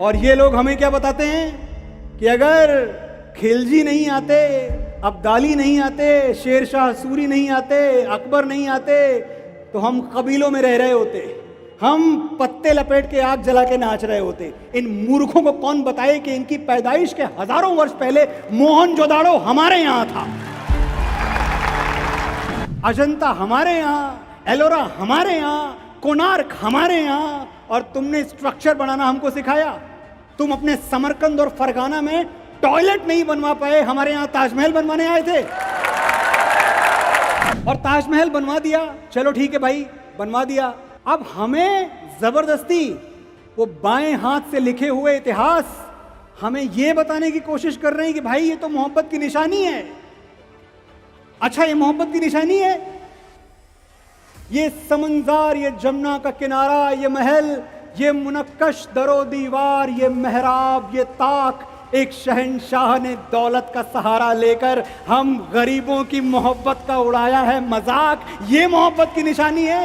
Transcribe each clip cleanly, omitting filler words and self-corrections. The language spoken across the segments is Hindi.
और ये लोग हमें क्या बताते हैं कि अगर खिलजी नहीं आते, अब्दाली नहीं आते, शेरशाह सूरी नहीं आते, अकबर नहीं आते, तो हम कबीलों में रह रहे होते, हम पत्ते लपेट के आग जला के नाच रहे होते। इन मूर्खों को कौन बताए कि इनकी पैदाइश के हजारों वर्ष पहले मोहनजोदाड़ो हमारे यहां था, अजंता हमारे यहाँ, एलोरा हमारे यहाँ, कोणार्क हमारे यहाँ, और तुमने स्ट्रक्चर बनाना हमको सिखाया। तुम अपने समरकंद और फरगाना में टॉयलेट नहीं बनवा पाए, हमारे यहाँ ताजमहल बनवाने आए थे और ताजमहल बनवा दिया। चलो ठीक है भाई, बनवा दिया। अब हमें जबरदस्ती वो बाएं हाथ से लिखे हुए इतिहास हमें ये बताने की कोशिश कर रहे हैं कि भाई ये तो मोहब्बत की निशानी है। अच्छा, ये मोहब्बत की निशानी है? ये समंदर, ये जमुना का किनारा, ये महल, ये मुनक्कश दरो दीवार, ये मेहराब, ये ताक, एक शहंशाह ने दौलत का सहारा लेकर हम गरीबों की मोहब्बत का उड़ाया है मजाक, ये मोहब्बत की निशानी है।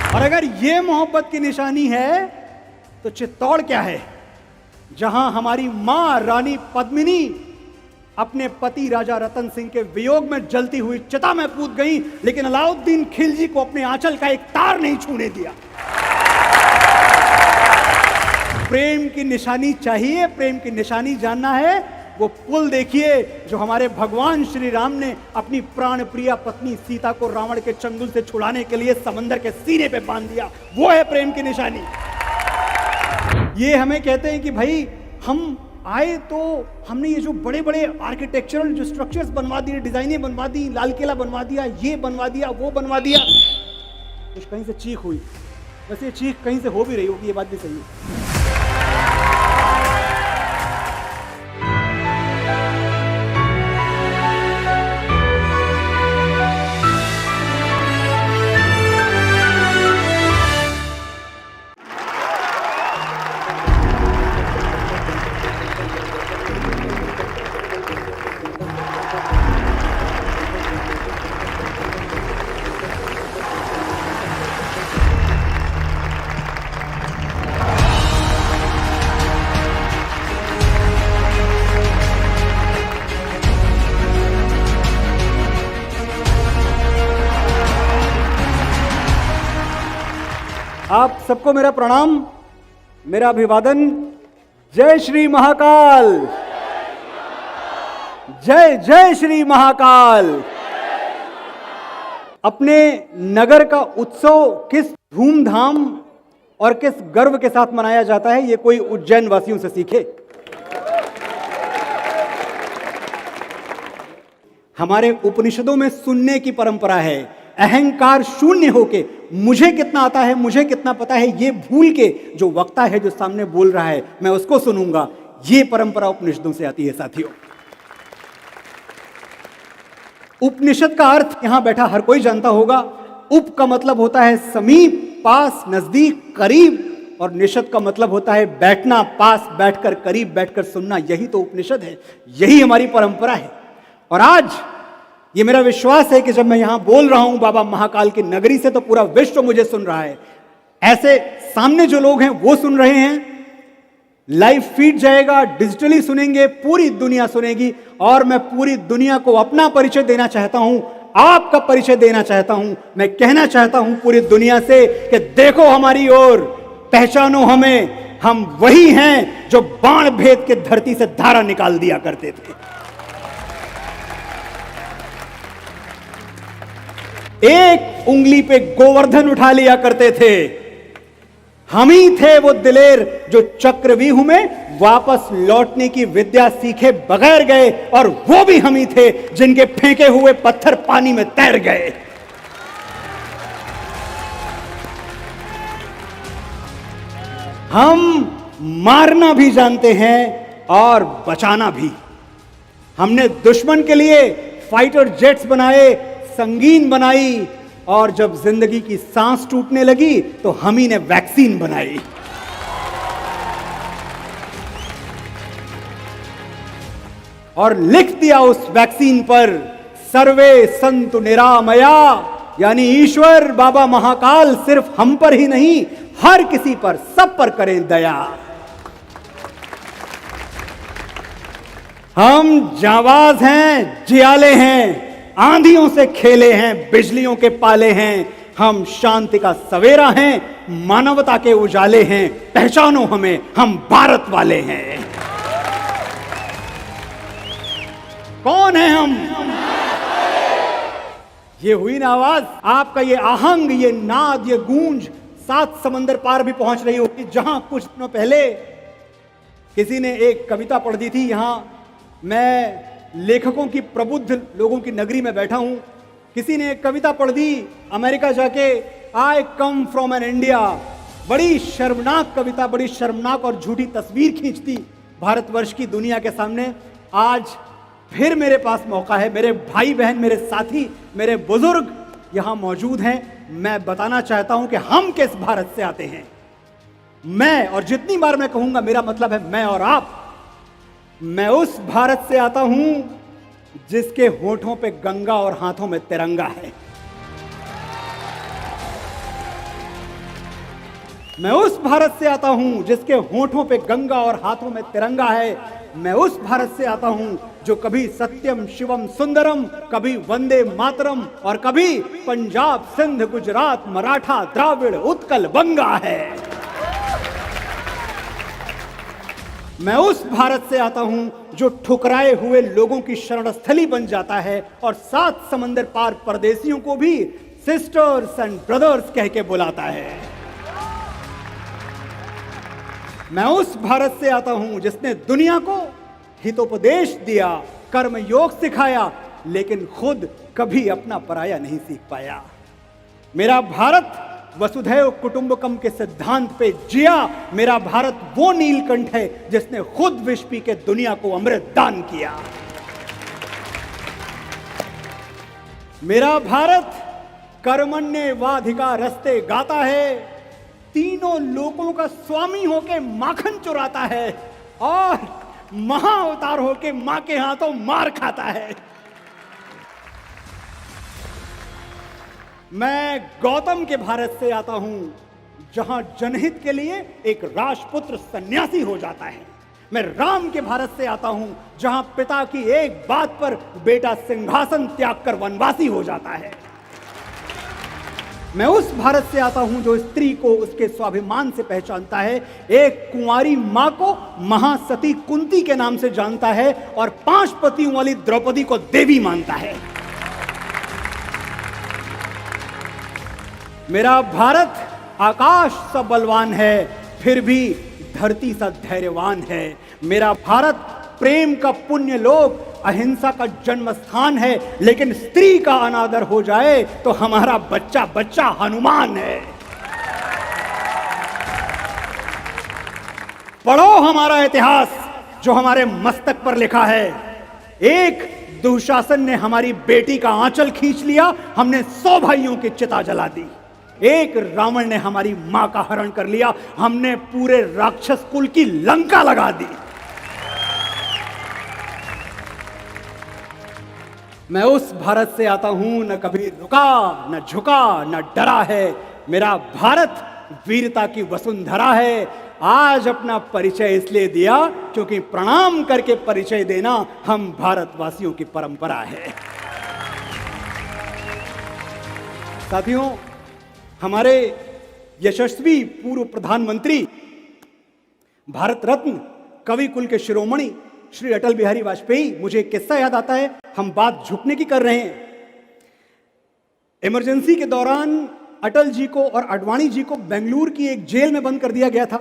और अगर ये मोहब्बत की निशानी है तो चित्तौड़ क्या है, जहां हमारी मां रानी पद्मिनी अपने पति राजा रतन सिंह के वियोग में जलती हुई चिता में कूद गई, लेकिन अलाउद्दीन खिलजी को अपने आंचल का एक तार नहीं छूने दिया। प्रेम की निशानी चाहिए, प्रेम की निशानी जानना है, वो पुल देखिए जो हमारे भगवान श्री राम ने अपनी प्राण प्रिया पत्नी सीता को रावण के चंगुल से छुड़ाने के लिए समंदर के सीने पे बांध दिया, वो है प्रेम की निशानी। ये हमें कहते हैं कि भाई हम आए तो हमने ये जो बड़े बड़े आर्किटेक्चरल जो स्ट्रक्चर्स बनवा दिए, डिजाइनें बनवा दी, लाल किला बनवा दिया, ये बनवा दिया, वो बनवा दिया, कुछ कहीं से चीख हुई। वैसे ये चीख कहीं से हो भी रही होगी, ये बात भी सही है। आप सबको मेरा प्रणाम, मेरा अभिवादन। जय श्री महाकाल, जय जय श्री महाकाल। अपने नगर का उत्सव किस धूमधाम और किस गर्व के साथ मनाया जाता है, ये कोई उज्जैन वासियों से सीखे। हमारे उपनिषदों में सुनने की परंपरा है, अहंकार शून्य होके मुझे कितना आता है, मुझे कितना पता है, ये भूल के जो वक्ता है, जो सामने बोल रहा है, मैं उसको सुनूंगा, ये परंपरा उपनिषदों से आती है साथियों। उपनिषद का अर्थ यहां बैठा हर कोई जानता होगा। उप का मतलब होता है समीप, पास, नजदीक, करीब, और निषद का मतलब होता है बैठना, पास बैठकर, करीब बैठकर सुनना। यही तो उपनिषद है, यही हमारी परंपरा है। और आज ये मेरा विश्वास है कि जब मैं यहां बोल रहा हूं बाबा महाकाल की नगरी से, तो पूरा विश्व मुझे सुन रहा है। ऐसे सामने जो लोग हैं वो सुन रहे हैं, लाइव फीड जाएगा, डिजिटली सुनेंगे, पूरी दुनिया सुनेगी। और मैं पूरी दुनिया को अपना परिचय देना चाहता हूं, आपका परिचय देना चाहता हूं। मैं कहना चाहता हूं पूरी दुनिया से कि देखो हमारी ओर, पहचानो हमें, हम वही हैं जो बाण भेद के धरती से धारा निकाल दिया करते थे। एक उंगली पे गोवर्धन उठा लिया करते थे। हम ही थे वो दिलेर जो चक्रव्यूह में वापस लौटने की विद्या सीखे बगैर गए, और वो भी हम ही थे जिनके फेंके हुए पत्थर पानी में तैर गए। हम मारना भी जानते हैं और बचाना भी। हमने दुश्मन के लिए फाइटर जेट्स बनाए, संगीन बनाई, और जब जिंदगी की सांस टूटने लगी तो हम ही ने वैक्सीन बनाई। और लिख दिया उस वैक्सीन पर, सर्वे संतु निरामया, यानी ईश्वर बाबा महाकाल सिर्फ हम पर ही नहीं, हर किसी पर, सब पर करें दया। हम जाबाज हैं, जियाले हैं, आंधियों से खेले हैं, बिजलियों के पाले हैं। हम शांति का सवेरा हैं, मानवता के उजाले हैं। पहचानो हमें, हम भारत वाले हैं। कौन है हम? ये हुई ना आवाज, आपका ये आहंग, ये नाद, ये गूंज 7 समंदर पार भी पहुंच रही होगी। जहां कुछ दिनों पहले किसी ने एक कविता पढ़ दी थी। यहां मैं लेखकों की, प्रबुद्ध लोगों की नगरी में बैठा हूं। किसी ने एक कविता पढ़ दी अमेरिका जाके, आई कम फ्रॉम एन इंडिया। बड़ी शर्मनाक कविता, बड़ी शर्मनाक और झूठी तस्वीर खींच दी भारतवर्ष की दुनिया के सामने। आज फिर मेरे पास मौका है, मेरे भाई बहन, मेरे साथी, मेरे बुजुर्ग यहां मौजूद हैं। मैं बताना चाहता हूं कि हम किस भारत से आते हैं। मैं, और जितनी बार मैं कहूंगा मेरा मतलब है मैं और आप, मैं उस भारत से आता हूं जिसके होठों पे गंगा और हाथों में तिरंगा है। मैं उस भारत से आता हूं जिसके होठों पे गंगा और हाथों में तिरंगा है। मैं उस भारत से आता हूं जो कभी सत्यम शिवम सुंदरम, कभी वंदे मातरम और कभी पंजाब सिंध गुजरात मराठा द्राविड़ उत्कल बंगा है। मैं उस भारत से आता हूं जो ठुकराए हुए लोगों की शरणस्थली बन जाता है और 7 समंदर पार परदेशियों को भी सिस्टर्स एंड ब्रदर्स कह के बुलाता है। मैं उस भारत से आता हूं जिसने दुनिया को हितोपदेश दिया, कर्म योग सिखाया, लेकिन खुद कभी अपना पराया नहीं सीख पाया। मेरा भारत वसुधैव कुटुंबकम के सिद्धांत पे जिया। मेरा भारत वो नीलकंठ है जिसने खुद विष पी के दुनिया को अमृत दान किया। मेरा भारत कर्मण्येवाधिकारस्ते गाता है, तीनों लोगों का स्वामी होके माखन चुराता है और महाअवतार होके मां के हाथों मार खाता है। मैं गौतम के भारत से आता हूं जहां जनहित के लिए एक राजपुत्र सन्यासी हो जाता है। मैं राम के भारत से आता हूं जहां पिता की एक बात पर बेटा सिंहासन त्याग कर वनवासी हो जाता है। मैं उस भारत से आता हूं जो स्त्री को उसके स्वाभिमान से पहचानता है, एक कुंवारी मां को महासती कुंती के नाम से जानता है और 5 पतियों वाली द्रौपदी को देवी मानता है। मेरा भारत आकाश सा बलवान है, फिर भी धरती सा धैर्यवान है। मेरा भारत प्रेम का पुण्य लोक, अहिंसा का जन्म स्थान है, लेकिन स्त्री का अनादर हो जाए तो हमारा बच्चा बच्चा हनुमान है। पढ़ो हमारा इतिहास जो हमारे मस्तक पर लिखा है। एक दुशासन ने हमारी बेटी का आंचल खींच लिया, हमने 100 भाइयों की चिता जला दी। एक रावण ने हमारी मां का हरण कर लिया, हमने पूरे राक्षस कुल की लंका लगा दी। मैं उस भारत से आता हूं न कभी रुका, न झुका, न डरा है। मेरा भारत वीरता की वसुंधरा है। आज अपना परिचय इसलिए दिया क्योंकि प्रणाम करके परिचय देना हम भारतवासियों की परंपरा है। साथियों, हमारे यशस्वी पूर्व प्रधानमंत्री, भारत रत्न, कवि कुल के शिरोमणि श्री अटल बिहारी वाजपेयी, मुझे एक किस्सा याद आता है। हम बात झुकने की कर रहे हैं। इमरजेंसी के दौरान अटल जी को और आडवाणी जी को बेंगलुरु की एक जेल में बंद कर दिया गया था।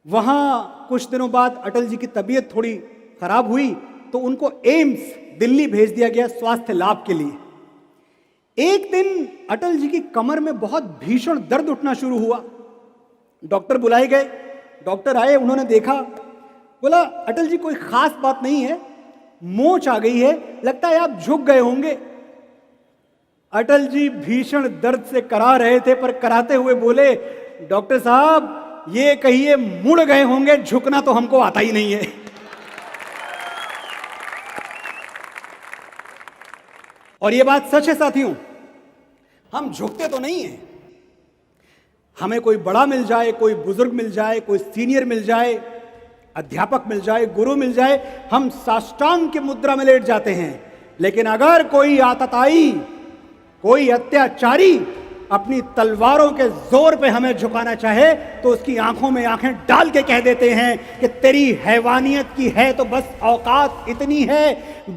वहां कुछ दिनों बाद अटल जी की तबीयत थोड़ी खराब हुई तो उनको एम्स दिल्ली भेज दिया गया स्वास्थ्य लाभ के लिए। एक दिन अटल जी की कमर में बहुत भीषण दर्द उठना शुरू हुआ। डॉक्टर बुलाए गए, डॉक्टर आए, उन्होंने देखा, बोला अटल जी कोई खास बात नहीं है, मोच आ गई है, लगता है आप झुक गए होंगे। अटल जी भीषण दर्द से करा रहे थे, पर कराते हुए बोले, डॉक्टर साहब ये कहिए मुड़ गए होंगे, झुकना तो हमको आता ही नहीं है। और ये बात सच है साथियों, हम झुकते तो नहीं हैं। हमें कोई बड़ा मिल जाए, कोई बुजुर्ग मिल जाए, कोई सीनियर मिल जाए, अध्यापक मिल जाए, गुरु मिल जाए, हम साष्टांग की मुद्रा में लेट जाते हैं। लेकिन अगर कोई आतताई, कोई अत्याचारी अपनी तलवारों के जोर पे हमें झुकाना चाहे तो उसकी आंखों में आंखें डाल के कह देते हैं कि तेरी हैवानियत की है तो बस औकात इतनी है,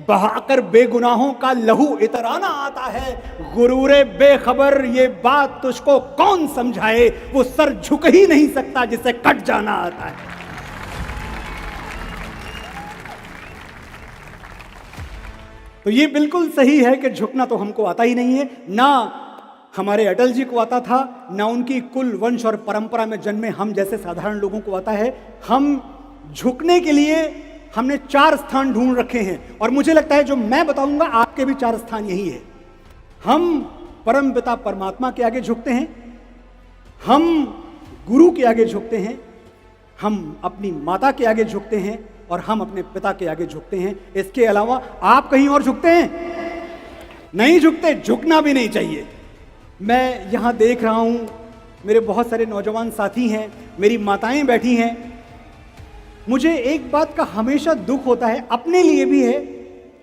बहाकर बेगुनाहों का लहू इतराना आता है। गुरूरे बेखबर ये बात तुझको कौन समझाए, वो सर झुक ही नहीं सकता जिसे कट जाना आता है। तो ये बिल्कुल सही है कि झुकना तो हमको आता ही नहीं है, ना हमारे अटल जी को आता था, ना उनकी कुल वंश और परंपरा में जन्मे हम जैसे साधारण लोगों को आता है। हम झुकने के लिए हमने 4 स्थान ढूंढ रखे हैं और मुझे लगता है जो मैं बताऊंगा आपके भी 4 स्थान यही है। हम परम पिता परमात्मा के आगे झुकते हैं, हम गुरु के आगे झुकते हैं, हम अपनी माता के आगे झुकते हैं और हम अपने पिता के आगे झुकते हैं। इसके अलावा आप कहीं और झुकते हैं? नहीं झुकते, झुकना भी नहीं चाहिए। मैं यहाँ देख रहा हूँ मेरे बहुत सारे नौजवान साथी हैं, मेरी माताएं बैठी हैं। मुझे एक बात का हमेशा दुख होता है, अपने लिए भी है,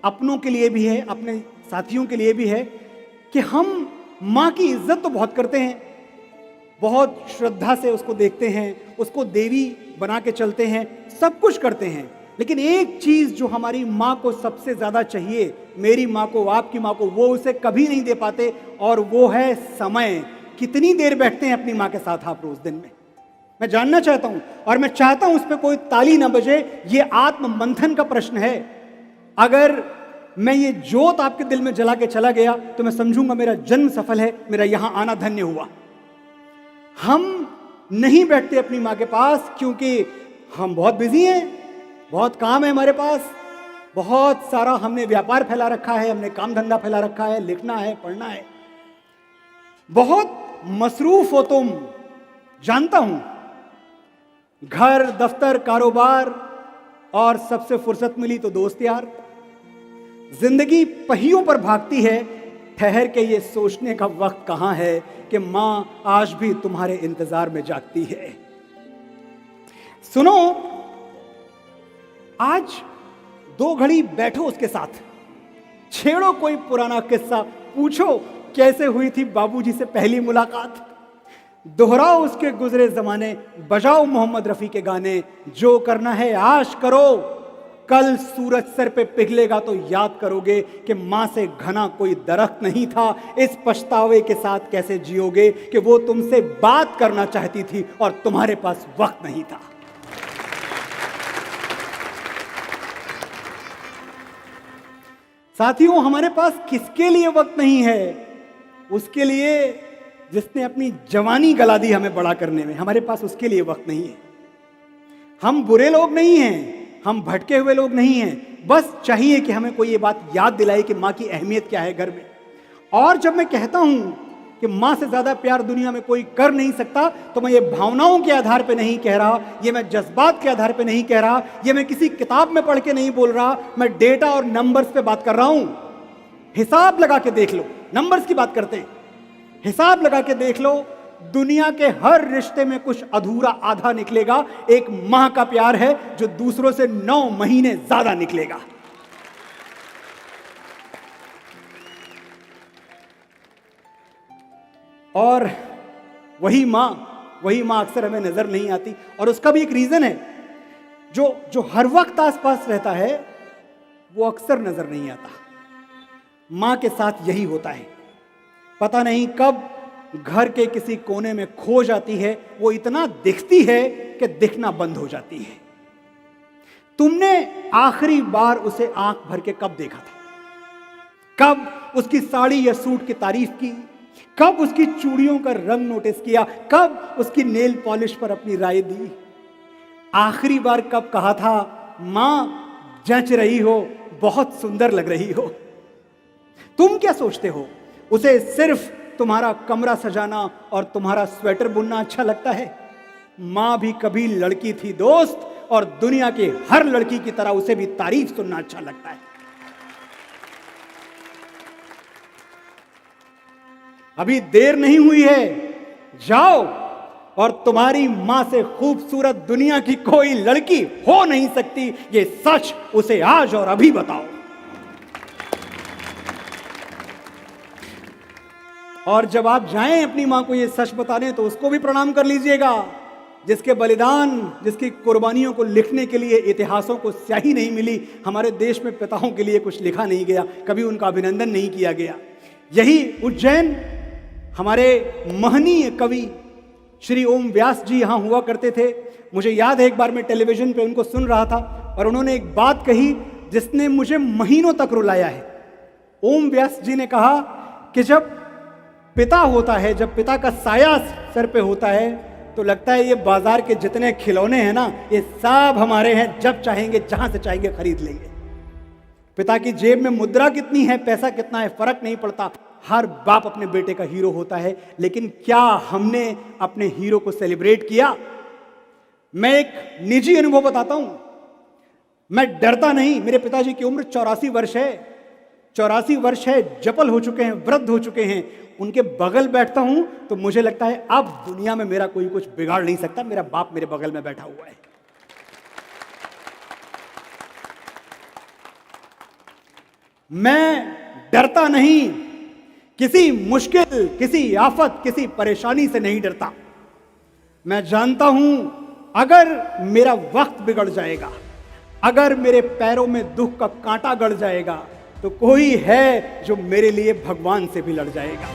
अपनों के लिए भी है, अपने साथियों के लिए भी है, कि हम माँ की इज्जत तो बहुत करते हैं, बहुत श्रद्धा से उसको देखते हैं, उसको देवी बना के चलते हैं, सब कुछ करते हैं। लेकिन एक चीज जो हमारी माँ को सबसे ज्यादा चाहिए, मेरी माँ को, आपकी माँ को, वो उसे कभी नहीं दे पाते, और वो है समय। कितनी देर बैठते हैं अपनी माँ के साथ आप रोज दिन में? मैं जानना चाहता हूं और मैं चाहता हूं उस पर कोई ताली ना बजे। ये आत्म मंथन का प्रश्न है। अगर मैं ये जोत आपके दिल में जला के चला गया तो मैं समझूंगा मेरा जन्म सफल है, मेरा यहां आना धन्य हुआ। हम नहीं बैठते अपनी माँ के पास क्योंकि हम बहुत बिजी हैं, बहुत काम है हमारे पास, बहुत सारा हमने व्यापार फैला रखा है, हमने काम धंधा फैला रखा है, लिखना है, पढ़ना है, बहुत मसरूफ हो तुम, जानता हूं। घर, दफ्तर, कारोबार और सबसे फुर्सत मिली तो दोस्त यार। जिंदगी पहियों पर भागती है, ठहर के ये सोचने का वक्त कहां है कि मां आज भी तुम्हारे इंतजार में जागती है। सुनो, आज 2 घड़ी बैठो उसके साथ, छेड़ो कोई पुराना किस्सा, पूछो कैसे हुई थी बाबूजी से पहली मुलाकात, दोहराओ उसके गुजरे जमाने, बजाओ मोहम्मद रफी के गाने। जो करना है आज करो, कल सूरज सर पे पिघलेगा तो याद करोगे कि मां से घना कोई दरख्त नहीं था। इस पछतावे के साथ कैसे जियोगे कि वो तुमसे बात करना चाहती थी और तुम्हारे पास वक्त नहीं था। साथियों, हमारे पास किसके लिए वक्त नहीं है? उसके लिए जिसने अपनी जवानी गला दी हमें बड़ा करने में, हमारे पास उसके लिए वक्त नहीं है। हम बुरे लोग नहीं हैं, हम भटके हुए लोग नहीं हैं, बस चाहिए कि हमें कोई ये बात याद दिलाए कि माँ की अहमियत क्या है घर में। और जब मैं कहता हूं कि माँ से ज्यादा प्यार दुनिया में कोई कर नहीं सकता, तो मैं ये भावनाओं के आधार पे नहीं कह रहा, ये मैं जज्बात के आधार पे नहीं कह रहा, ये मैं किसी किताब में पढ़ के नहीं बोल रहा, मैं डेटा और नंबर्स पे बात कर रहा हूं। हिसाब लगा के देख लो, नंबर्स की बात करते हैं, हिसाब लगा के देख लो, दुनिया के हर रिश्ते में कुछ अधूरा आधा निकलेगा। एक मां का प्यार है जो दूसरों से 9 महीने ज्यादा निकलेगा। और वही मां अक्सर हमें नजर नहीं आती, और उसका भी एक रीजन है। जो हर वक्त आसपास रहता है वो अक्सर नजर नहीं आता। मां के साथ यही होता है, पता नहीं कब घर के किसी कोने में खो जाती है, वो इतना दिखती है कि दिखना बंद हो जाती है। तुमने आखिरी बार उसे आंख भर के कब देखा था? कब उसकी साड़ी या सूट की तारीफ की? कब उसकी चूड़ियों का रंग नोटिस किया? कब उसकी नेल पॉलिश पर अपनी राय दी? आखिरी बार कब कहा था, मां जच रही हो, बहुत सुंदर लग रही हो? तुम क्या सोचते हो, उसे सिर्फ तुम्हारा कमरा सजाना और तुम्हारा स्वेटर बुनना अच्छा लगता है? मां भी कभी लड़की थी दोस्त, और दुनिया की हर लड़की की तरह उसे भी तारीफ सुनना अच्छा लगता है। अभी देर नहीं हुई है, जाओ और तुम्हारी मां से खूबसूरत दुनिया की कोई लड़की हो नहीं सकती, ये सच उसे आज और अभी बताओ। और जब आप जाएं अपनी मां को ये सच बताने, तो उसको भी प्रणाम कर लीजिएगा, जिसके बलिदान, जिसकी कुर्बानियों को लिखने के लिए इतिहासों को स्याही नहीं मिली। हमारे देश में पिताओं के लिए कुछ लिखा नहीं गया, कभी उनका अभिनंदन नहीं किया गया। यही उज्जैन, हमारे महनीय कवि श्री ओम व्यास जी यहां हुआ करते थे। मुझे याद है एक बार मैं टेलीविजन पे उनको सुन रहा था और उन्होंने एक बात कही जिसने मुझे महीनों तक रुलाया है। ओम व्यास जी ने कहा कि जब पिता होता है, जब पिता का साया सर पे होता है, तो लगता है ये बाजार के जितने खिलौने हैं ना, ये सब हमारे हैं, जब चाहेंगे जहां से चाहेंगे खरीद लेंगे। पिता की जेब में मुद्रा कितनी है, पैसा कितना है, फर्क नहीं पड़ता। हर बाप अपने बेटे का हीरो होता है, लेकिन क्या हमने अपने हीरो को सेलिब्रेट किया? मैं एक निजी अनुभव बताता हूं। मैं डरता नहीं। मेरे पिताजी की उम्र 84 वर्ष है, 84 वर्ष है, जपल हो चुके हैं, वृद्ध हो चुके हैं। उनके बगल बैठता हूं तो मुझे लगता है अब दुनिया में मेरा कोई कुछ बिगाड़ नहीं सकता, मेरा बाप मेरे बगल में बैठा हुआ है। मैं डरता नहीं, किसी मुश्किल, किसी आफत, किसी परेशानी से नहीं डरता। मैं जानता हूं अगर मेरा वक्त बिगड़ जाएगा, अगर मेरे पैरों में दुख का कांटा गड़ जाएगा, तो कोई है जो मेरे लिए भगवान से भी लड़ जाएगा।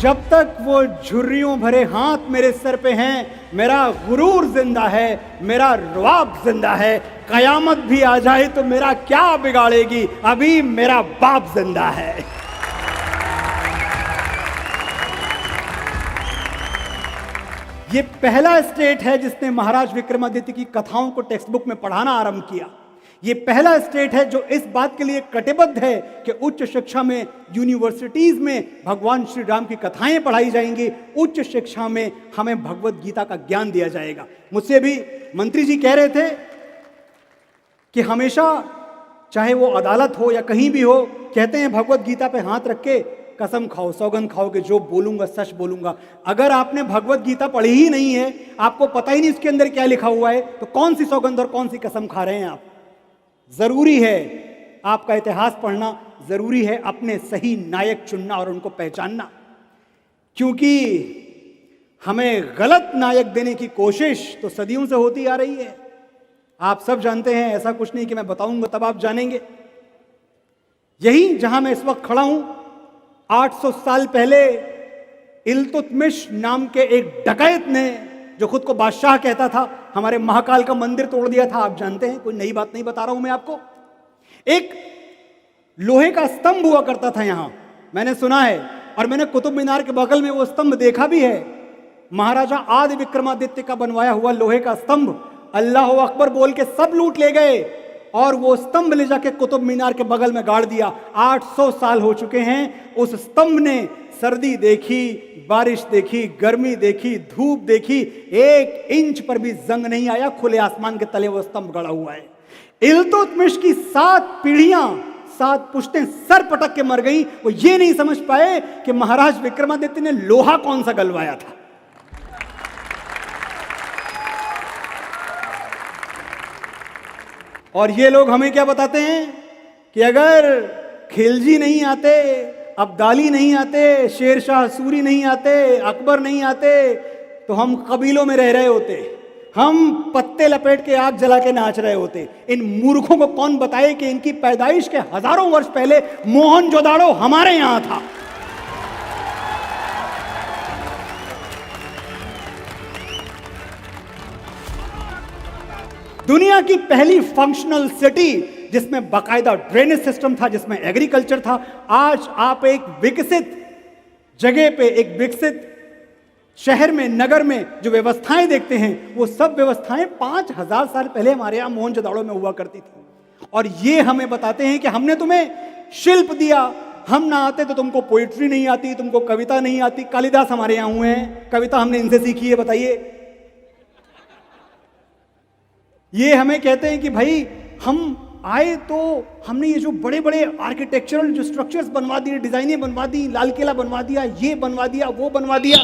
जब तक वो झुर्रियों भरे हाथ मेरे सर पे हैं, मेरा गुरूर जिंदा है, मेरा रुआब जिंदा है। कयामत भी आ जाए तो मेरा क्या बिगाड़ेगी, अभी मेरा बाप जिंदा है। ये पहला स्टेट है जिसने महाराज विक्रमादित्य की कथाओं को टेक्स्ट बुक में पढ़ाना आरंभ किया। ये पहला स्टेट है जो इस बात के लिए कटिबद्ध है कि उच्च शिक्षा में, यूनिवर्सिटीज में भगवान श्री राम की कथाएं पढ़ाई जाएंगी, उच्च शिक्षा में हमें भगवत गीता का ज्ञान दिया जाएगा। मुझसे भी मंत्री जी कह रहे थे कि हमेशा, चाहे वो अदालत हो या कहीं भी हो, कहते हैं भगवत गीता पे हाथ रख के कसम खाओ, सौगंध खाओ कि जो बोलूंगा सच बोलूंगा। अगर आपने भगवत गीता पढ़ी ही नहीं है, आपको पता ही नहीं इसके अंदर क्या लिखा हुआ है, तो कौन सी सौगंध और कौन सी कसम खा रहे हैं आप? जरूरी है आपका इतिहास पढ़ना, जरूरी है अपने सही नायक चुनना और उनको पहचानना, क्योंकि हमें गलत नायक देने की कोशिश तो सदियों से होती आ रही है। आप सब जानते हैं, ऐसा कुछ नहीं कि मैं बताऊंगा तब आप जानेंगे। यही जहां मैं इस वक्त खड़ा हूं, 800 साल पहले इल्तुतमिश नाम के एक डकैत ने, जो खुद को बादशाह कहता था, हमारे महाकाल का मंदिर तोड़ दिया था। आप जानते हैं, कोई नई बात नहीं बता रहा हूं मैं आपको। एक लोहे का स्तंभ हुआ करता था यहां, मैंने सुना है, और मैंने कुतुब मीनार के बगल में वो स्तंभ देखा भी है। महाराजा आदि विक्रमादित्य का बनवाया हुआ लोहे का स्तंभ, अल्लाह अकबर बोल के सब लूट ले गए और वो स्तंभ ले जाके कुतुब मीनार के बगल में गाड़ दिया। 800 साल हो चुके हैं। उस स्तंभ ने सर्दी देखी, बारिश देखी, गर्मी देखी, धूप देखी, 1 इंच पर भी जंग नहीं आया। खुले आसमान के तले वो स्तंभ गड़ा हुआ है। इल्तुतमिश की 7 पीढ़ियां, 7 पुश्तें सर पटक के मर गई। वो ये नहीं समझ पाए कि महाराज विक्रमादित्य ने लोहा कौन सा गलवाया था। और ये लोग हमें क्या बताते हैं कि अगर खिलजी नहीं आते, अब्दाली नहीं आते, शेरशाह सूरी नहीं आते, अकबर नहीं आते, तो हम कबीलों में रह रहे होते, हम पत्ते लपेट के आग जला के नाच रहे होते। इन मूर्खों को कौन बताए कि इनकी पैदाइश के हजारों वर्ष पहले मोहनजोदाड़ो हमारे यहां था। दुनिया की पहली फंक्शनल सिटी जिसमें बाकायदा ड्रेनेज सिस्टम था, जिसमें एग्रीकल्चर था। आज आप एक विकसित जगह पे, एक विकसित शहर में, नगर में जो व्यवस्थाएं देखते हैं, वो सब व्यवस्थाएं 5000 साल पहले हमारे यहां मोहनजोदाड़ो में हुआ करती थी। और ये हमें बताते हैं कि हमने तुम्हें शिल्प दिया, हम ना आते तो तुमको पोइट्री नहीं आती, तुमको कविता नहीं आती। कालिदास हमारे यहां हुए हैं, कविता हमने इनसे सीखी है, बताइए। ये हमें कहते हैं कि भाई हम आए तो हमने ये जो बड़े बड़े आर्किटेक्चरल जो स्ट्रक्चर्स बनवा दिए, डिजाइनें बनवा दी, लाल किला बनवा दिया, ये बनवा दिया, वो बनवा दिया,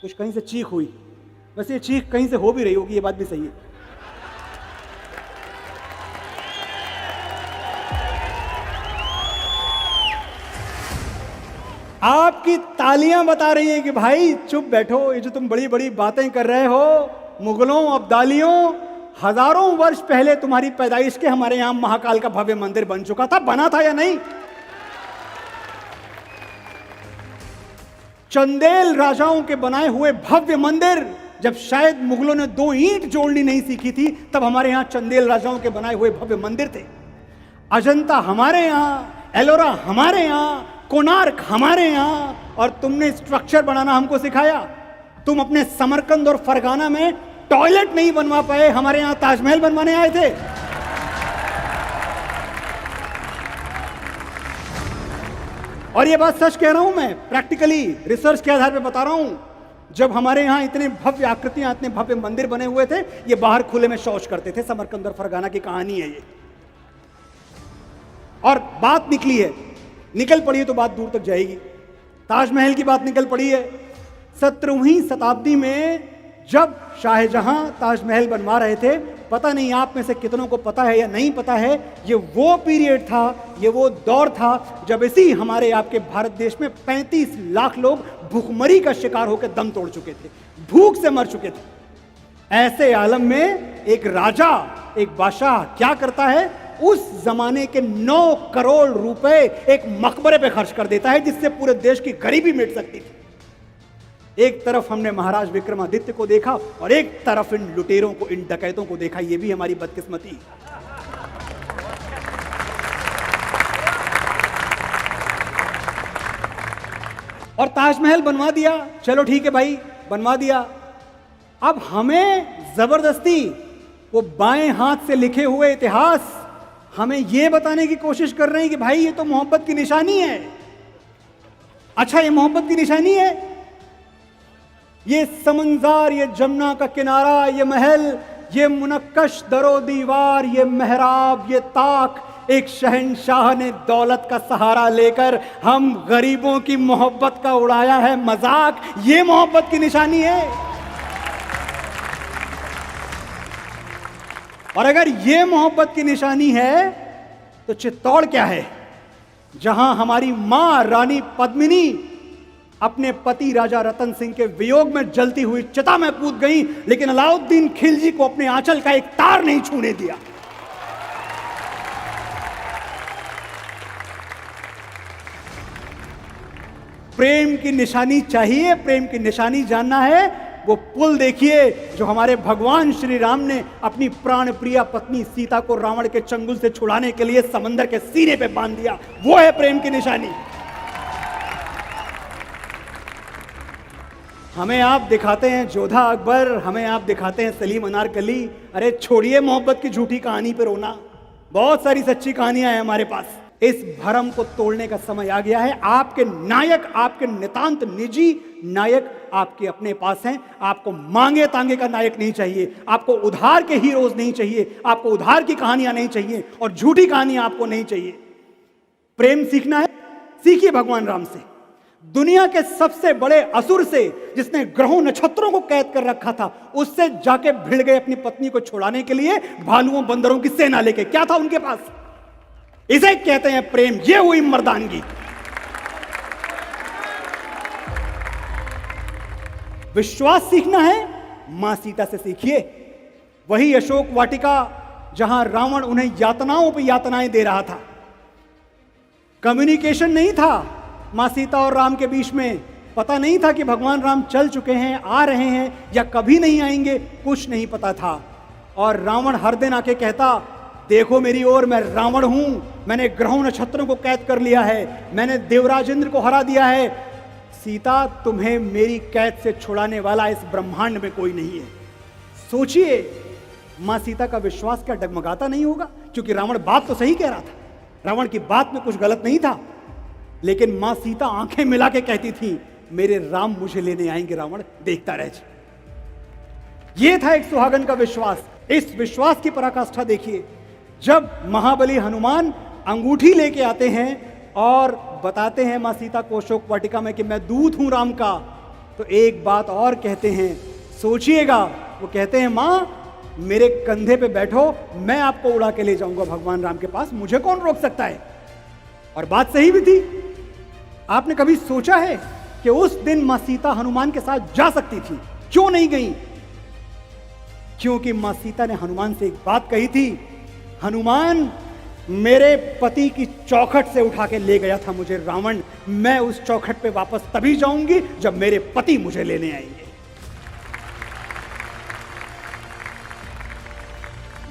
कुछ कहीं से चीख हुई। वैसे ये चीख कहीं से हो भी रही होगी, ये बात भी सही है। आपकी तालियां बता रही है कि भाई चुप बैठो, ये जो तुम बड़ी बड़ी बातें कर रहे हो, मुगलों अब्दालियों, हजारों वर्ष पहले तुम्हारी पैदाइश के हमारे यहां महाकाल का भव्य मंदिर बन चुका था। बना था या नहीं? चंदेल राजाओं के बनाए हुए भव्य मंदिर, जब शायद मुगलों ने 2 ईंट जोड़नी नहीं सीखी थी, तब हमारे यहां चंदेल राजाओं के बनाए हुए भव्य मंदिर थे। अजंता हमारे यहां, एलोरा हमारे यहां, कोणार्क हमारे यहां, और तुमने स्ट्रक्चर बनाना हमको सिखाया। तुम अपने समरकंद और फरगाना में टॉयलेट नहीं बनवा पाए, हमारे यहां ताजमहल बनवाने आए थे। और ये बात सच कह रहा हूं मैं, प्रैक्टिकली रिसर्च के आधार पर बता रहा हूं। जब हमारे यहां इतने भव्य आकृतियां, इतने भव्य मंदिर बने हुए थे, ये बाहर खुले में शौच करते थे। समरकंद और फरगाना की कहानी है ये। और बात निकली है, निकल पड़ी है तो बात दूर तक जाएगी। ताजमहल की बात निकल पड़ी है। 17वीं शताब्दी में जब शाहजहां ताजमहल बनवा रहे थे, पता नहीं आप में से कितनों को पता है या नहीं पता है, ये वो पीरियड था, ये वो दौर था जब इसी हमारे आपके भारत देश में 35 लाख लोग भूखमरी का शिकार होकर दम तोड़ चुके थे, भूख से मर चुके थे। ऐसे आलम में एक राजा, एक बादशाह क्या करता है, उस जमाने के 9 करोड़ रुपए एक मकबरे पे खर्च कर देता है, जिससे पूरे देश की गरीबी मिट सकती थी। एक तरफ हमने महाराज विक्रमादित्य को देखा और एक तरफ इन लुटेरों को, इन डकैतों को देखा। यह भी हमारी बदकिस्मती। और ताजमहल बनवा दिया, चलो ठीक है भाई, बनवा दिया। अब हमें जबरदस्ती वो बाएं हाथ से लिखे हुए इतिहास हमें यह बताने की कोशिश कर रहे हैं कि भाई ये तो मोहब्बत की निशानी है। अच्छा, ये मोहब्बत की निशानी है? ये समंदर, ये जमुना का किनारा, ये महल, ये मुनक्कश दरो दीवार, ये मेहराब, ये ताक, एक शहंशाह ने दौलत का सहारा लेकर हम गरीबों की मोहब्बत का उड़ाया है मजाक, ये मोहब्बत की निशानी है। और अगर ये मोहब्बत की निशानी है तो चित्तौड़ क्या है, जहां हमारी मां रानी पद्मिनी अपने पति राजा रतन सिंह के वियोग में जलती हुई चिता में कूद गई, लेकिन अलाउद्दीन खिलजी को अपने आंचल का एक तार नहीं छूने दिया। प्रेम की निशानी चाहिए, प्रेम की निशानी जानना है, वो पुल देखिए जो हमारे भगवान श्री राम ने अपनी प्राण प्रिया पत्नी सीता को रावण के चंगुल से छुड़ाने के लिए समंदर के सीने पे बांध दिया, वो है प्रेम की निशानी। हमें आप दिखाते हैं जोधा अकबर, हमें आप दिखाते हैं सलीम अनारकली। अरे छोड़िए मोहब्बत की झूठी कहानी पे रोना, बहुत सारी सच्ची कहानियां हैं हमारे पास। इस भरम को तोड़ने का समय आ गया है। आपके नायक, आपके नितांत निजी नायक आपके अपने पास हैं। आपको मांगे तांगे का नायक नहीं चाहिए, आपको उधार के हीरोज नहीं चाहिए, आपको उधार की कहानियां नहीं चाहिए और झूठी कहानियां आपको नहीं चाहिए। प्रेम सीखना है, सीखिए भगवान राम से। दुनिया के सबसे बड़े असुर से, जिसने ग्रहों नक्षत्रों को कैद कर रखा था, उससे जाके भिड़ गए अपनी पत्नी को छुड़ाने के लिए भालुओं बंदरों की सेना लेके। क्या था उनके पास? इसे कहते हैं प्रेम। ये हुई मर्दानगी। विश्वास सीखना है, मां सीता से सीखिए। वही अशोक वाटिका जहां रावण उन्हें यातनाओं पर यातनाएं दे रहा था। कम्युनिकेशन नहीं था मां सीता और राम के बीच में, पता नहीं था कि भगवान राम चल चुके हैं, आ रहे हैं या कभी नहीं आएंगे, कुछ नहीं पता था। और रावण हर दिन आके कहता, देखो मेरी ओर, मैं रावण हूं, मैंने ग्रहों नक्षत्रों को कैद कर लिया है, मैंने देवराज इंद्र को हरा दिया है। सीता, तुम्हें मेरी कैद से छुड़ाने वाला इस ब्रह्मांड में कोई नहीं है। सोचिए, मां सीता का विश्वास क्या डगमगाता नहीं होगा? क्योंकि रावण बात तो सही कह रहा था, रावण की बात में कुछ गलत नहीं था, लेकिन मां सीता आंखें मिला के कहती थी, मेरे राम मुझे लेने आएंगे रावण, देखता रह जा। यह था एक सुहागन का विश्वास। इस विश्वास की पराकाष्ठा देखिए, जब महाबली हनुमान अंगूठी लेके आते हैं और बताते हैं मां सीता को अशोक वाटिका में कि मैं दूत हूं राम का, तो एक बात और कहते हैं, सोचिएगा। वो कहते हैं मां मेरे कंधे पे बैठो, मैं आपको उड़ा के ले जाऊंगा भगवान राम के पास, मुझे कौन रोक सकता है। और बात सही भी थी। आपने कभी सोचा है कि उस दिन मां सीता हनुमान के साथ जा सकती थी, क्यों नहीं गई? क्योंकि मां सीता ने हनुमान से एक बात कही थी, हनुमान मेरे पति की चौखट से उठा के ले गया था मुझे रावण, मैं उस चौखट पे वापस तभी जाऊंगी जब मेरे पति मुझे लेने आएंगे।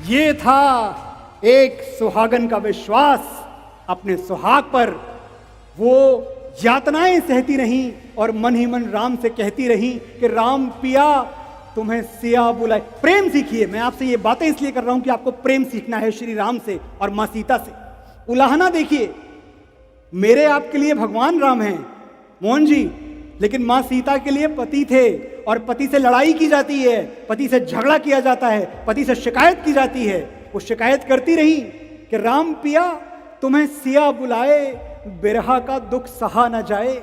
ये था एक सुहागन का विश्वास अपने सुहाग पर। वो यातनाएं सहती रहीं और मन ही मन राम से कहती रहीं कि राम पिया तुम्हें सिया बुलाए। प्रेम सीखिए। मैं आपसे ये बातें इसलिए कर रहा हूं कि आपको प्रेम सीखना है श्री राम से और मां सीता से। उलाहना देखिए, मेरे आपके लिए भगवान राम हैं मोहन जी, लेकिन मां सीता के लिए पति थे और पति से लड़ाई की जाती है, पति से झगड़ा किया जाता है, पति से शिकायत की जाती है। वो शिकायत करती रही कि राम पिया तुम्हें सिया बुलाए, बिरहा का दुख सहा न जाए।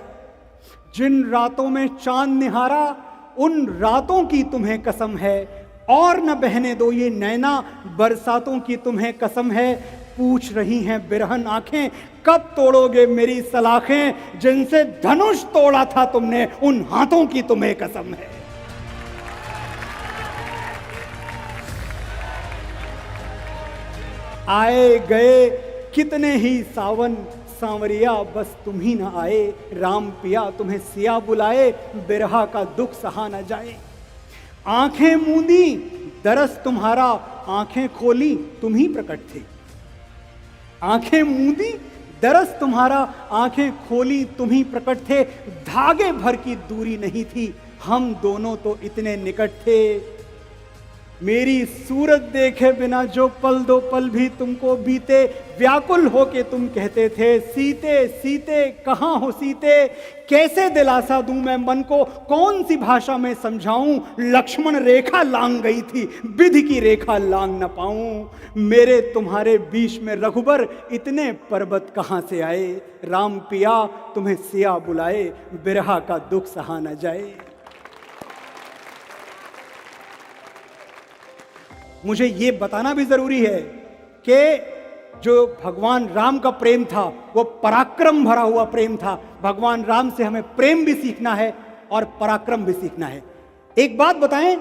जिन रातों में चांद निहारा उन रातों की तुम्हें कसम है, और न बहने दो ये नैना बरसातों की तुम्हें कसम है। पूछ रही हैं बिरहन आंखें कब तोड़ोगे मेरी सलाखें, जिनसे धनुष तोड़ा था तुमने उन हाथों की तुम्हें कसम है। आए गए कितने ही सावन सांवरिया बस तुम ही ना आए, राम पिया तुम्हें सिया बुलाए, बिरहा का दुख सहा न जाए। आंखें मूंदी दरस तुम्हारा, आंखें खोली तुम ही प्रकट थे। आंखें मूंदी दरस तुम्हारा, आंखें खोली तुम ही प्रकट थे। धागे भर की दूरी नहीं थी, हम दोनों तो इतने निकट थे। मेरी सूरत देखे बिना जो पल दो पल भी तुमको बीते, व्याकुल होके तुम कहते थे सीते सीते कहाँ हो सीते। कैसे दिलासा दूं मैं मन को, कौन सी भाषा में समझाऊं। लक्ष्मण रेखा लांग गई थी, विधि की रेखा लांग न पाऊं। मेरे तुम्हारे बीच में रघुबर इतने पर्वत कहाँ से आए। राम पिया तुम्हें सिया बुलाए, बिरहा का दुख सहा न जाए। मुझे ये बताना भी जरूरी है कि जो भगवान राम का प्रेम था वो पराक्रम भरा हुआ प्रेम था। भगवान राम से हमें प्रेम भी सीखना है और पराक्रम भी सीखना है। एक बात बताएं,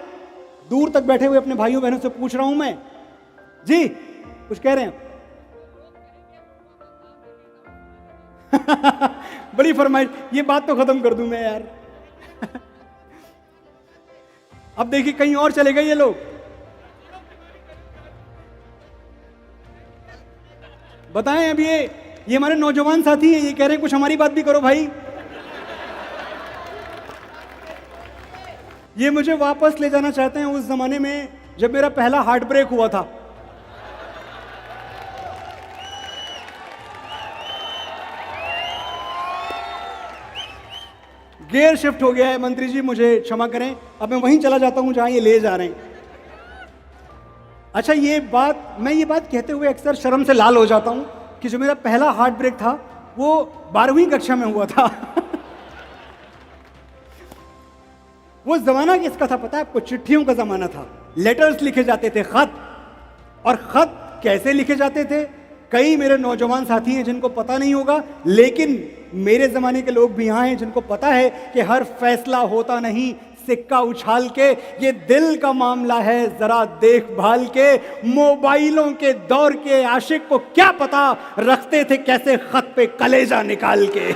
दूर तक बैठे हुए अपने भाइयों बहनों से पूछ रहा हूं मैं, जी कुछ कह रहे हैं? बड़ी फरमाइश, ये बात तो खत्म कर दूं मैं यार। अब देखिए कहीं और चले गए ये लोग। बताएं, अब ये हमारे नौजवान साथी हैं, ये कह रहे हैं कुछ हमारी बात भी करो भाई। ये मुझे वापस ले जाना चाहते हैं उस जमाने में जब मेरा पहला हार्ट ब्रेक हुआ था। गियर शिफ्ट हो गया है मंत्री जी, मुझे क्षमा करें। अब मैं वहीं चला जाता हूं जहां ये ले जा रहे हैं। अच्छा, मैं ये बात कहते हुए अक्सर शर्म से लाल हो जाता हूं कि जो मेरा पहला हार्ट ब्रेक था वो 12वीं कक्षा में हुआ था। वो जमाना किसका था पता है आपको? चिट्ठियों का जमाना था। लेटर्स लिखे जाते थे, खत। और खत कैसे लिखे जाते थे? कई मेरे नौजवान साथी हैं जिनको पता नहीं होगा, लेकिन मेरे जमाने के लोग भी यहाँ हैं जिनको पता है कि हर फैसला होता नहीं सिक्का उछाल के। ये दिल का मामला है जरा देखभाल के। मोबाइलों के दौर के आशिक को क्या पता रखते थे कैसे खत पे कलेजा निकाल के।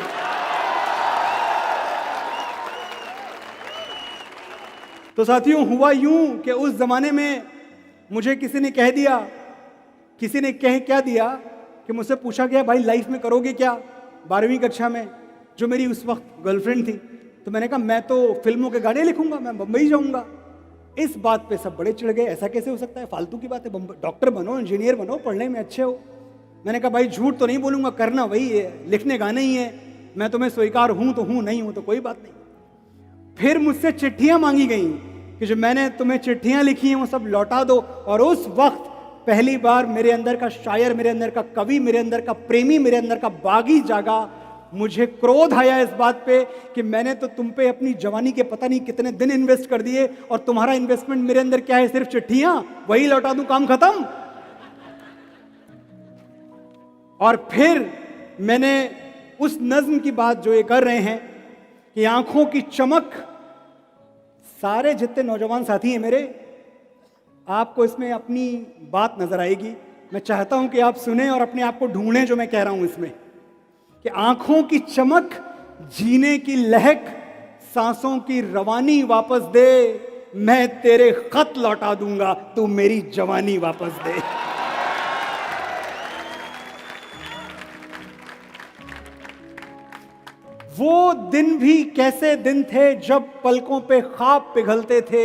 तो साथियों, हुआ यूं कि उस जमाने में मुझे किसी ने कह दिया, किसी ने कह क्या दिया कि मुझसे पूछा गया भाई लाइफ में करोगे क्या 12वीं कक्षा में, जो मेरी उस वक्त गर्लफ्रेंड थी। तो मैंने कहा मैं तो फिल्मों के गाने लिखूंगा, मैं बम्बई जाऊंगा। इस बात पे सब बड़े चिढ़ गए, ऐसा कैसे हो सकता है, फालतू की बात है, डॉक्टर बनो, इंजीनियर बनो, पढ़ने में अच्छे हो। मैंने कहा भाई झूठ तो नहीं बोलूंगा, करना वही है, लिखने गाने ही है। मैं तुम्हें स्वीकार हूं तो हूं, नहीं हूं तो कोई बात नहीं। फिर मुझसे चिट्ठियां मांगी गई कि जो मैंने तुम्हें चिट्ठियां लिखी हैं वो सब लौटा दो। और उस वक्त पहली बार मेरे अंदर का शायर, मेरे अंदर का कवि, मेरे अंदर का प्रेमी, मेरे अंदर का बागी जागा। मुझे क्रोध आया इस बात पे कि मैंने तो तुम पे अपनी जवानी के पता नहीं कितने दिन इन्वेस्ट कर दिए, और तुम्हारा इन्वेस्टमेंट मेरे अंदर क्या है, सिर्फ चिट्ठियां, वही लौटा दूं, काम खत्म। और फिर मैंने उस नज्म की बात जो ये कर रहे हैं कि आंखों की चमक, सारे जितने नौजवान साथी हैं मेरे, आपको इसमें अपनी बात नजर आएगी। मैं चाहता हूं कि आप सुने और अपने आप को ढूंढें जो मैं कह रहा हूं इसमें, कि आंखों की चमक, जीने की लहक, सांसों की रवानी वापस दे, मैं तेरे खत लौटा दूंगा, तू मेरी जवानी वापस दे। वो दिन भी कैसे दिन थे जब पलकों पे ख्वाब पिघलते थे,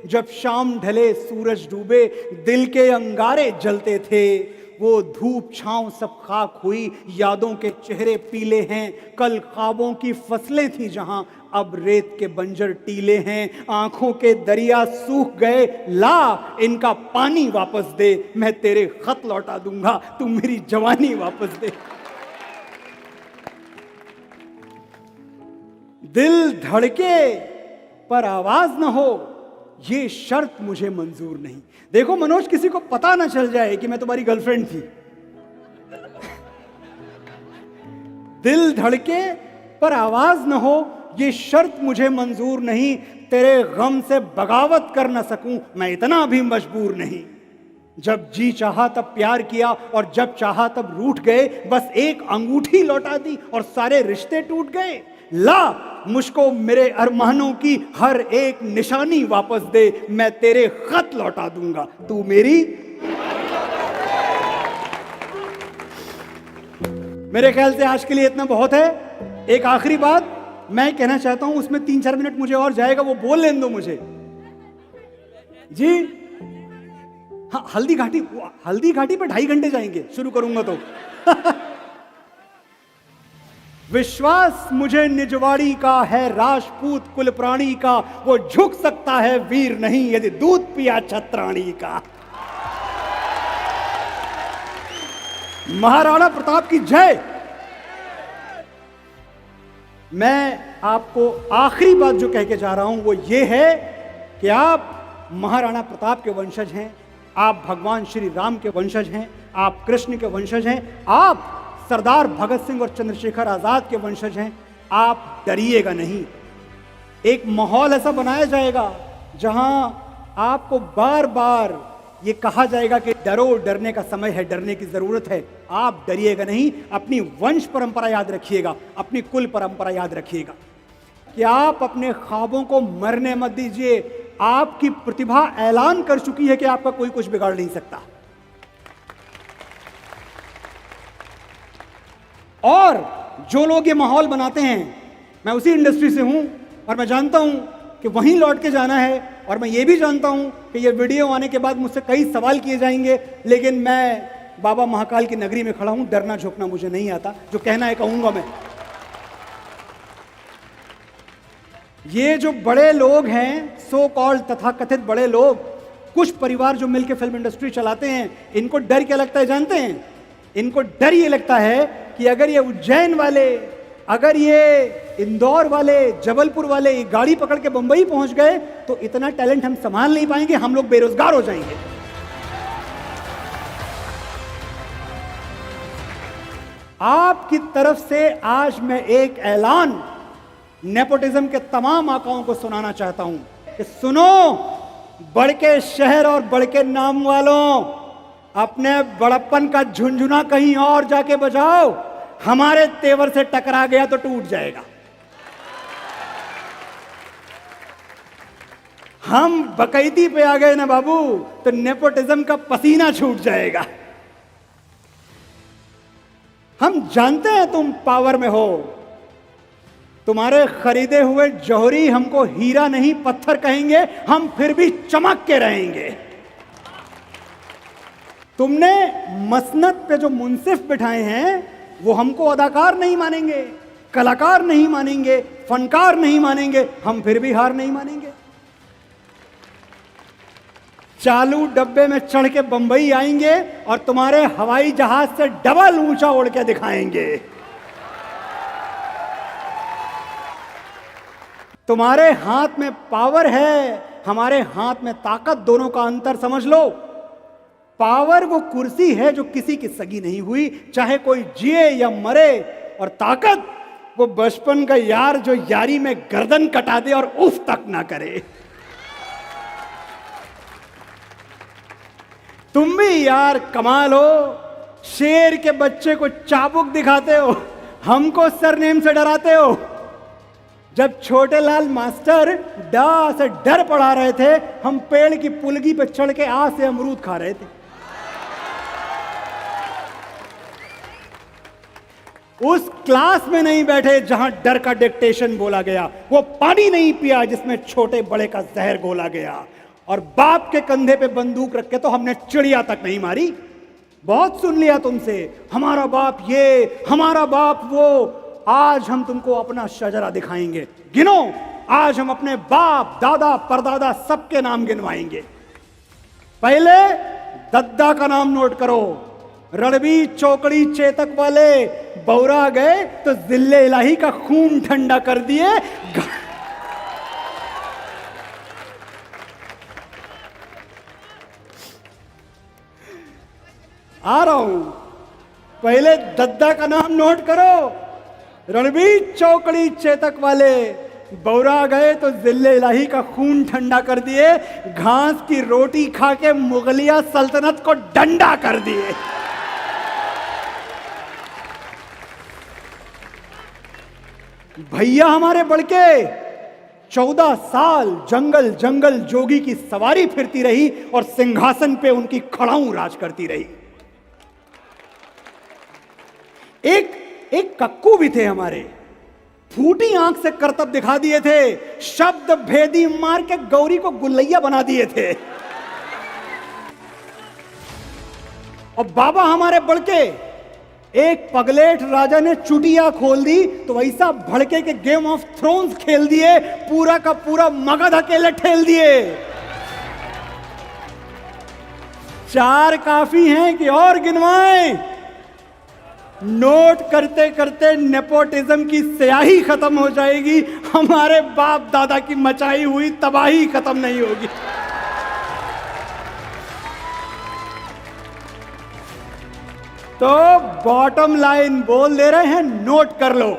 जब शाम ढले सूरज डूबे दिल के अंगारे जलते थे। वो धूप छांव सब खाक हुई, यादों के चेहरे पीले हैं, कल ख्वाबों की फसलें थी जहां, अब रेत के बंजर टीले हैं। आंखों के दरिया सूख गए, ला इनका पानी वापस दे, मैं तेरे खत लौटा दूंगा, तू मेरी जवानी वापस दे। दिल धड़के पर आवाज न हो, ये शर्त मुझे मंजूर नहीं। देखो मनोज, किसी को पता ना चल जाए कि मैं तुम्हारी गर्लफ्रेंड थी। दिल धड़के पर आवाज न हो, ये शर्त मुझे मंजूर नहीं, तेरे गम से बगावत कर न सकूं, मैं इतना भी मजबूर नहीं। जब जी चाहा तब प्यार किया, और जब चाहा तब रूठ गए, बस एक अंगूठी लौटा दी और सारे रिश्ते टूट गए। ला मुझको मेरे अरमानों की हर एक निशानी वापस दे, मैं तेरे खत लौटा दूंगा, तू मेरी। मेरे ख्याल से आज के लिए इतना बहुत है। एक आखिरी बात मैं कहना चाहता हूं, उसमें 3-4 मिनट मुझे और जाएगा, वो बोल लेने दो मुझे जी। हाँ, हल्दी घाटी पे 2.5 घंटे जाएंगे, शुरू करूंगा तो। विश्वास मुझे निजवाड़ी का है, राजपूत कुल प्राणी का, वो झुक सकता है वीर नहीं यदि दूध पिया छत्राणी का। महाराणा प्रताप की जय। मैं आपको आखिरी बात जो कह के जा रहा हूं वो ये है कि आप महाराणा प्रताप के वंशज हैं, आप भगवान श्री राम के वंशज हैं, आप कृष्ण के वंशज हैं, आप सरदार भगत सिंह और चंद्रशेखर आजाद के वंशज हैं। आप डरिएगा नहीं। एक माहौल ऐसा बनाया जाएगा जहां आपको बार बार ये कहा जाएगा कि डरो, डरने का समय है, डरने की जरूरत है। आप डरिएगा नहीं, अपनी वंश परंपरा याद रखिएगा, अपनी कुल परंपरा याद रखिएगा कि आप अपने ख्वाबों को मरने मत दीजिए। आपकी प्रतिभा ऐलान कर चुकी है कि आपका कोई कुछ बिगाड़ नहीं सकता। और जो लोग ये माहौल बनाते हैं, मैं उसी इंडस्ट्री से हूं और मैं जानता हूं कि वहीं लौट के जाना है, और मैं ये भी जानता हूं कि ये वीडियो आने के बाद मुझसे कई सवाल किए जाएंगे, लेकिन मैं बाबा महाकाल की नगरी में खड़ा हूं, डरना झुकना मुझे नहीं आता, जो कहना है कहूंगा मैं। ये जो बड़े लोग हैं, सो कॉल्ड तथाकथित बड़े लोग, कुछ परिवार जो मिलकर फिल्म इंडस्ट्री चलाते हैं, इनको डर क्या लगता है जानते हैं? इनको डर ये लगता है कि अगर ये उज्जैन वाले, अगर ये इंदौर वाले, जबलपुर वाले ये गाड़ी पकड़ के बंबई पहुंच गए तो इतना टैलेंट हम संभाल नहीं पाएंगे, हम लोग बेरोजगार हो जाएंगे। आपकी तरफ से आज मैं एक ऐलान नेपोटिज्म के तमाम आकाओं को सुनाना चाहता हूं कि सुनो, बड़ के शहर और बड़ के नाम वालों, अपने बड़प्पन का झुंझुना कहीं और जाके बजाओ, हमारे तेवर से टकरा गया तो टूट जाएगा। हम बकैती पे आ गए ना बाबू, तो नेपोटिज्म का पसीना छूट जाएगा। हम जानते हैं तुम पावर में हो, तुम्हारे खरीदे हुए जौहरी हमको हीरा नहीं पत्थर कहेंगे, हम फिर भी चमक के रहेंगे। तुमने मसनद पे जो मुंसिफ बिठाए हैं वो हमको अदाकार नहीं मानेंगे, कलाकार नहीं मानेंगे, फनकार नहीं मानेंगे, हम फिर भी हार नहीं मानेंगे। चालू डब्बे में चढ़ के बंबई आएंगे और तुम्हारे हवाई जहाज से डबल ऊंचा उड़ के दिखाएंगे। तुम्हारे हाथ में पावर है, हमारे हाथ में ताकत, दोनों का अंतर समझ लो। पावर वो कुर्सी है जो किसी की सगी नहीं हुई, चाहे कोई जिए या मरे, और ताकत वो बचपन का यार जो यारी में गर्दन कटा दे और उफ तक ना करे। तुम भी यार कमाल हो, शेर के बच्चे को चाबुक दिखाते हो, हमको सरनेम से डराते हो। जब छोटे लाल मास्टर डा से डर पढ़ा रहे थे, हम पेड़ की पुलगी पे चढ़ के आ से अमरूद खा रहे थे। उस क्लास में नहीं बैठे जहां डर का डिक्टेशन बोला गया, वो पानी नहीं पिया जिसमें छोटे बड़े का जहर घोला गया, और बाप के कंधे पे बंदूक रख के तो हमने चिड़िया तक नहीं मारी। बहुत सुन लिया तुमसे, हमारा बाप ये, हमारा बाप वो। आज हम तुमको अपना शजरा दिखाएंगे। गिनो, आज हम अपने बाप दादा परदादा सबके नाम गिनवाएंगे। पहले दद्दा का नाम नोट करो। रणबीर चौकड़ी चेतक वाले बौरा गए तो जिल्ले इलाही का खून ठंडा कर दिए। आ रहा हूं, पहले दद्दा का नाम नोट करो। रणबीर चौकड़ी चेतक वाले बौरा गए तो जिल्ले इलाही का खून ठंडा कर दिए। घास की रोटी खा के मुगलिया सल्तनत को डंडा कर दिए। भैया हमारे बड़के 14 साल जंगल जंगल जोगी की सवारी फिरती रही और सिंहासन पे उनकी खड़ाऊ राज करती रही। एक कक्कू भी थे हमारे, फूटी आंख से करतब दिखा दिए थे, शब्द भेदी मार के गौरी को गुल्लैया बना दिए थे। और बाबा हमारे बड़के, एक पगलेट राजा ने चुटिया खोल दी तो वैसा भड़के के गेम ऑफ थ्रोन्स खेल दिए, पूरा का पूरा मगध अकेले ठेल दिए। 4 काफी हैं कि और गिनवाएं? नोट करते करते नेपोटिज्म की स्याही खत्म हो जाएगी, हमारे बाप दादा की मचाई हुई तबाही खत्म नहीं होगी। तो बॉटम लाइन बोल दे रहे हैं, नोट कर लो।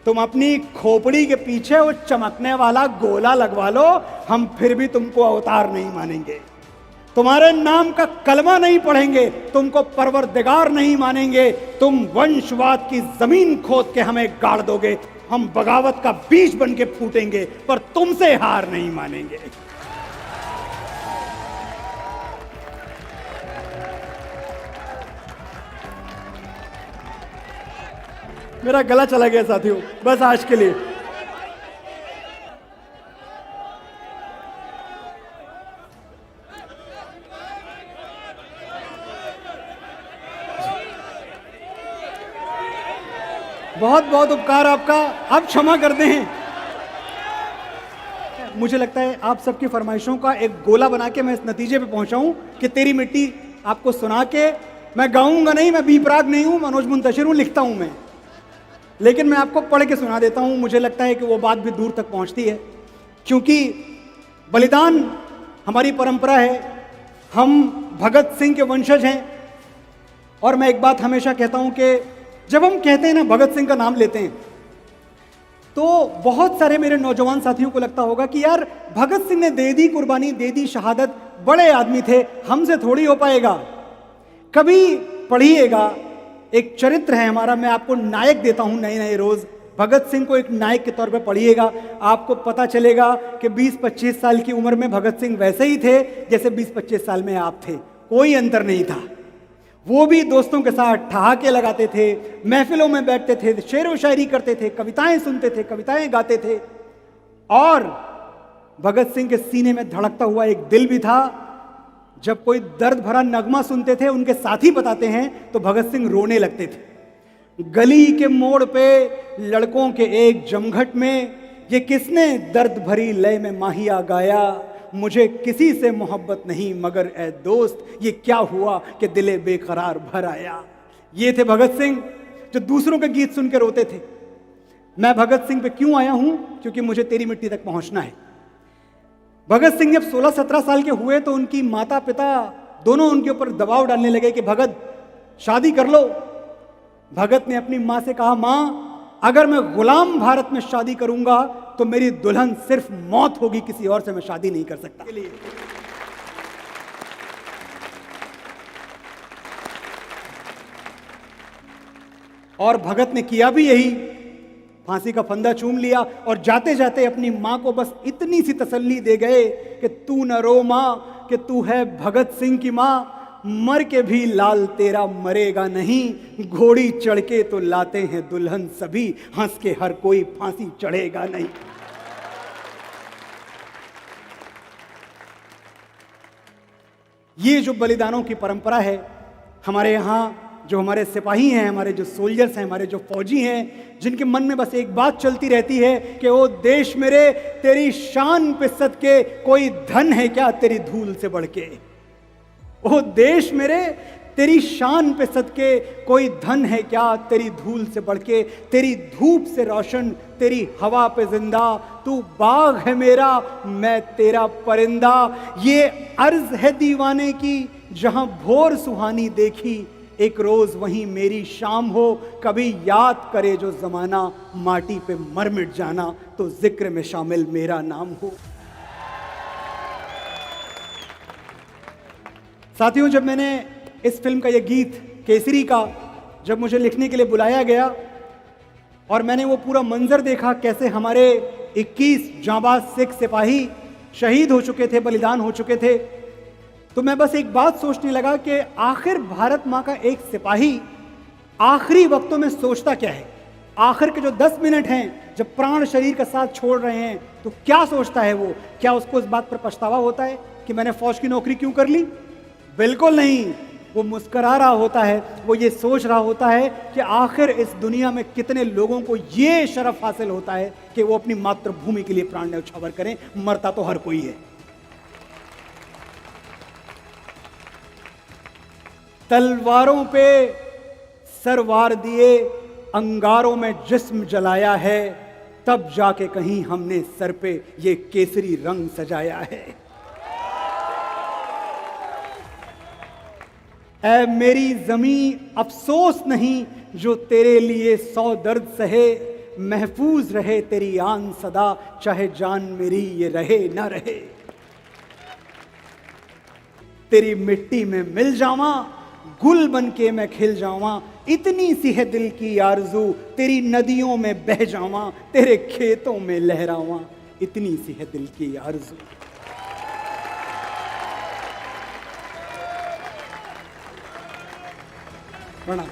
तुम अपनी खोपड़ी के पीछे वो चमकने वाला गोला लगवा लो, हम फिर भी तुमको अवतार नहीं मानेंगे। तुम्हारे नाम का कलमा नहीं पढ़ेंगे, तुमको परवरदिगार नहीं मानेंगे। तुम वंशवाद की जमीन खोद के हमें गाड़ दोगे, हम बगावत का बीज बन के फूटेंगे, पर तुमसे हार नहीं मानेंगे। मेरा गला चला गया साथियों, बस आज के लिए। बहुत बहुत उपकार आपका, आप क्षमा कर दें। मुझे लगता है आप सबकी फरमाइशों का एक गोला बना के मैं इस नतीजे पे पहुंचा हूं कि तेरी मिट्टी आपको सुना के, मैं गाऊंगा नहीं, मैं बीपराग नहीं हूं, मनोज मुंतशिर हूं, लिखता हूं मैं, लेकिन मैं आपको पढ़ के सुना देता हूं। मुझे लगता है कि वो बात भी दूर तक पहुंचती है, क्योंकि बलिदान हमारी परंपरा है, हम भगत सिंह के वंशज हैं। और मैं एक बात हमेशा कहता हूं कि जब हम कहते हैं ना, भगत सिंह का नाम लेते हैं, तो बहुत सारे मेरे नौजवान साथियों को लगता होगा कि यार भगत सिंह ने दे दी कुर्बानी, दे दी शहादत, बड़े आदमी थे, हमसे थोड़ी हो पाएगा। कभी पढ़िएगा, एक चरित्र है हमारा, मैं आपको नायक देता हूं नए नए रोज। भगत सिंह को एक नायक के तौर पे पढ़िएगा, आपको पता चलेगा कि 20-25 साल की उम्र में भगत सिंह वैसे ही थे जैसे 20-25 साल में आप थे, कोई अंतर नहीं था। वो भी दोस्तों के साथ ठहाके लगाते थे, महफिलों में बैठते थे, शेर व शायरी करते थे, कविताएं सुनते थे, कविताएं गाते थे। और भगत सिंह के सीने में धड़कता हुआ एक दिल भी था। जब कोई दर्द भरा नगमा सुनते थे, उनके साथी बताते हैं, तो भगत सिंह रोने लगते थे। गली के मोड़ पे लड़कों के एक जमघट में ये किसने दर्द भरी लय में माहिया गाया, मुझे किसी से मोहब्बत नहीं, मगर ए दोस्त ये क्या हुआ कि दिले बेकरार भर आया। ये थे भगत सिंह जो दूसरों के गीत सुन के रोते थे। मैं भगत सिंह पे क्यों आया हूं? क्योंकि मुझे तेरी मिट्टी तक पहुंचना है। भगत सिंह जब 16-17 साल के हुए तो उनकी माता पिता दोनों उनके ऊपर दबाव डालने लगे कि भगत शादी कर लो। भगत ने अपनी मां से कहा, मां अगर मैं गुलाम भारत में शादी करूंगा तो मेरी दुल्हन सिर्फ मौत होगी, किसी और से मैं शादी नहीं कर सकता। और भगत ने किया भी यही, फांसी का फंदा चूम लिया और जाते जाते अपनी मां को बस इतनी सी तसल्ली दे गए कि तू न रो मां, कि तू है भगत सिंह की मां, मर के भी लाल तेरा मरेगा नहीं, घोड़ी चढ़ के तो लाते हैं दुल्हन सभी, हंस के हर कोई फांसी चढ़ेगा नहीं। ये जो बलिदानों की परंपरा है हमारे यहाँ, जो हमारे सिपाही हैं, हमारे जो सोल्जर्स हैं, हमारे जो फौजी हैं, जिनके मन में बस एक बात चलती रहती है कि ओ देश मेरे तेरी शान पे सदके कोई धन है क्या तेरी धूल से बढ़ के। ओ देश मेरे तेरी शान पे सदके कोई धन है क्या तेरी धूल से बढ़ के, तेरी धूप से रोशन तेरी हवा पे जिंदा, तू बाग है मेरा मैं तेरा परिंदा। ये अर्ज है दीवाने की जहां भोर सुहानी देखी, एक रोज वहीं मेरी शाम हो, कभी याद करे जो जमाना माटी पे मर मिट जाना, तो जिक्र में शामिल मेरा नाम हो। साथियों, जब मैंने इस फिल्म का ये गीत केसरी का जब मुझे लिखने के लिए बुलाया गया और मैंने वो पूरा मंजर देखा, कैसे हमारे 21 जांबाज सिख सिपाही शहीद हो चुके थे, बलिदान हो चुके थे, तो मैं बस एक बात सोचने लगा कि आखिर भारत माँ का एक सिपाही आखिरी वक्तों में सोचता क्या है। आखिर के जो 10 मिनट हैं जब प्राण शरीर का साथ छोड़ रहे हैं, तो क्या सोचता है वो? क्या उसको इस बात पर पछतावा होता है कि मैंने फौज की नौकरी क्यों कर ली? बिल्कुल नहीं। वो मुस्करा रहा होता है, वो ये सोच रहा होता है कि आखिर इस दुनिया में कितने लोगों को ये शरफ हासिल होता है कि वो अपनी मातृभूमि के लिए प्राण न्यौछावर करें। मरता तो हर कोई है। तलवारों पे सर वार दिए, अंगारों में जिस्म जलाया है, तब जाके कहीं हमने सर पे ये केसरी रंग सजाया है। ऐ मेरी जमी अफसोस नहीं जो तेरे लिए 100 दर्द सहे, महफूज रहे तेरी आन सदा, चाहे जान मेरी ये रहे ना रहे। तेरी मिट्टी में मिल जावा, गुल बन के मैं खिल जावा, इतनी सी है दिल की आरज़ू, तेरी नदियों में बह जावा, तेरे खेतों में लहरावा, इतनी सी है दिल की आरज़ू। प्रणाम।